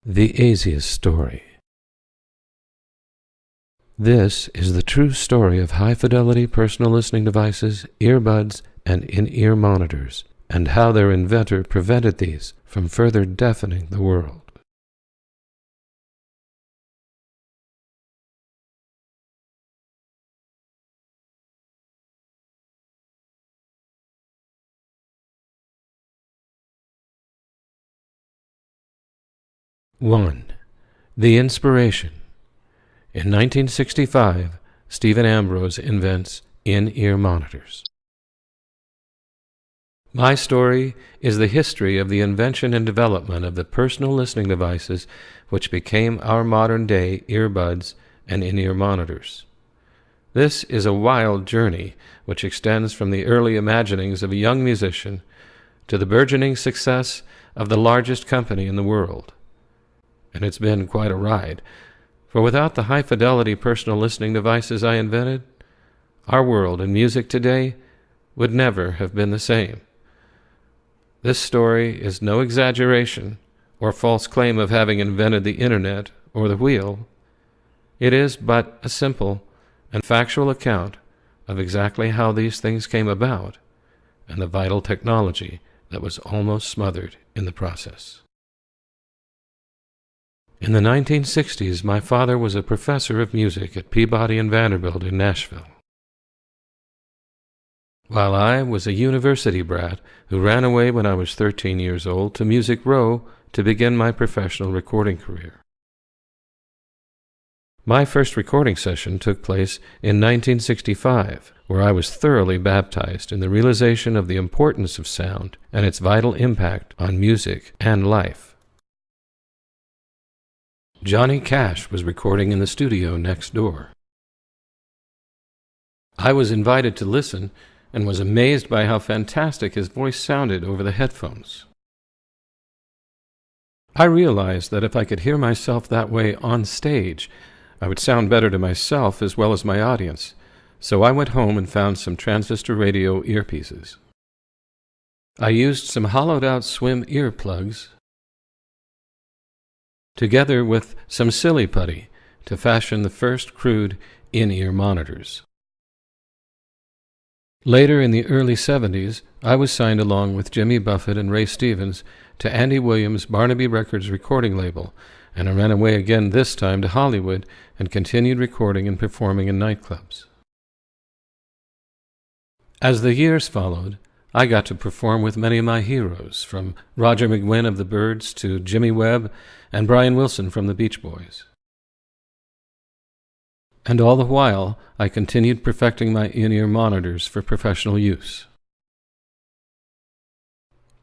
The Asius Story. This is the true story of high-fidelity personal listening devices, earbuds, and in-ear monitors, and how their inventor prevented these from further deafening the world. One. The inspiration. In 1965, Stephen Ambrose invents in-ear monitors. My story is the history of the invention and development of the personal listening devices which became our modern-day earbuds and in-ear monitors. This is a wild journey which extends from the early imaginings of a young musician to the burgeoning success of the largest company in the world. And it's been quite a ride, for without the high-fidelity personal listening devices I invented, our world and music today would never have been the same. This story is no exaggeration or false claim of having invented the internet or the wheel. It is but a simple and factual account of exactly how these things came about and the vital technology that was almost smothered in the process. In the 1960s, my father was a professor of music at Peabody and Vanderbilt in Nashville, while I was a university brat who ran away when I was 13 years old to Music Row to begin my professional recording career. My first recording session took place in 1965, where I was thoroughly baptized in the realization of the importance of sound and its vital impact on music and life. Johnny Cash was recording in the studio next door. I was invited to listen and was amazed by how fantastic his voice sounded over the headphones. I realized that if I could hear myself that way on stage, I would sound better to myself as well as my audience, so I went home and found some transistor radio earpieces. I used some hollowed-out swim earplugs together with some silly putty to fashion the first crude in-ear monitors. Later in the early 70s, I was signed along with Jimmy Buffett and Ray Stevens to Andy Williams' Barnaby Records recording label, and I ran away again this time to Hollywood and continued recording and performing in nightclubs. As the years followed, I got to perform with many of my heroes, from Roger McGuinn of the Byrds to Jimmy Webb and Brian Wilson from the Beach Boys. And all the while, I continued perfecting my in-ear monitors for professional use.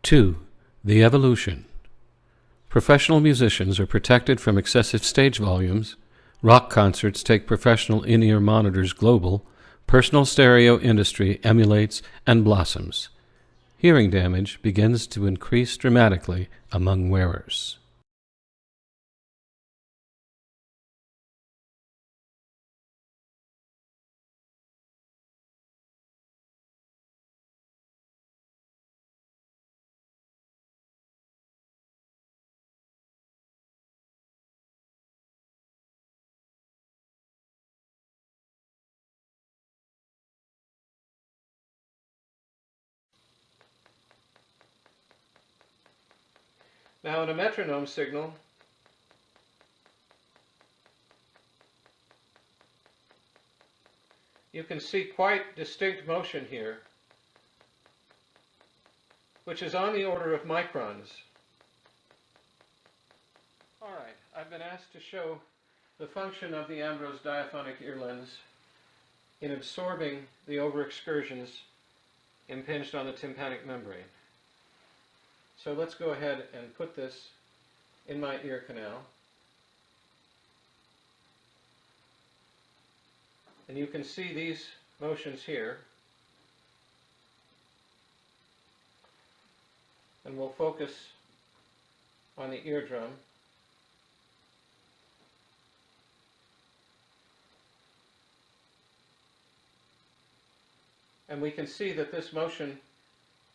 2. The evolution. Professional musicians are protected from excessive stage volumes, rock concerts take professional in-ear monitors global, personal stereo industry emulates and blossoms. Hearing damage begins to increase dramatically among wearers. Now in a metronome signal, you can see quite distinct motion here, which is on the order of microns. Alright, I've been asked to show the function of the Ambrose diaphonic ear lens in absorbing the overexcursions impinged on the tympanic membrane. So let's go ahead and put this in my ear canal. And you can see these motions here. And we'll focus on the eardrum. And we can see that this motion,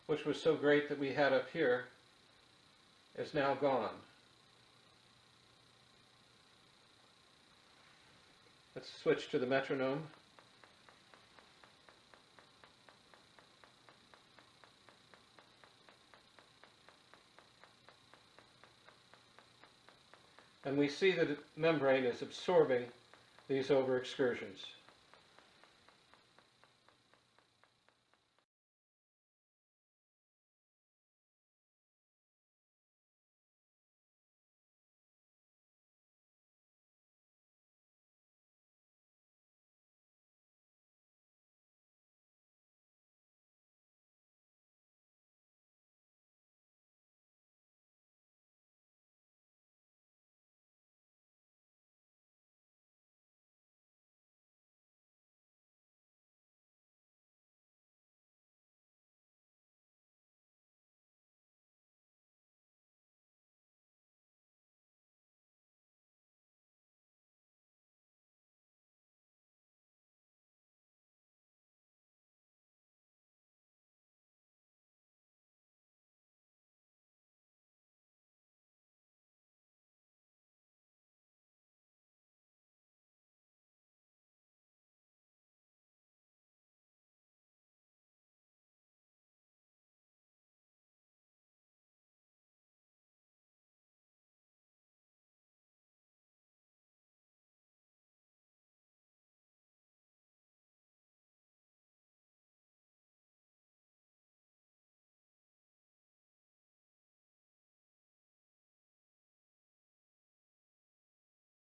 which was so great that we had up here, is now gone. Let's switch to the metronome. And we see that the membrane is absorbing these overexcursions.